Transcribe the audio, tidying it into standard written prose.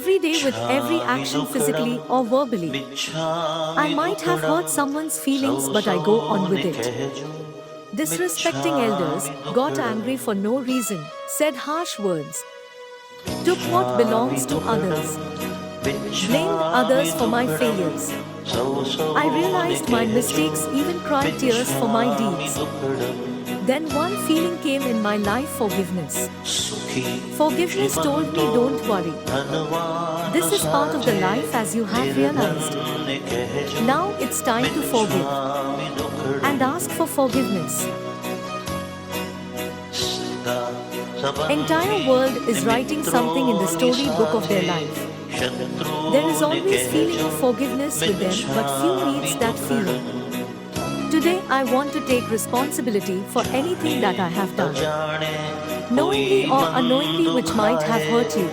every day with every action physically or verbally. I might have hurt someone's feelings, but I go on with it. Disrespecting elders, got angry for no reason, said harsh words, took what belongs to others, blamed others for my failures. I realized my mistakes, even cried tears for my deeds. Then one feeling came in my life: forgiveness. Forgiveness told me, don't worry. This is part of the life, as you have realized. Now it's time to forgive and ask for forgiveness. Entire world is writing something in the storybook of their life. There is always feeling of forgiveness with them, but few needs that feeling. Today I want to take responsibility for anything that I have done, knowingly or unknowingly, which might have hurt you.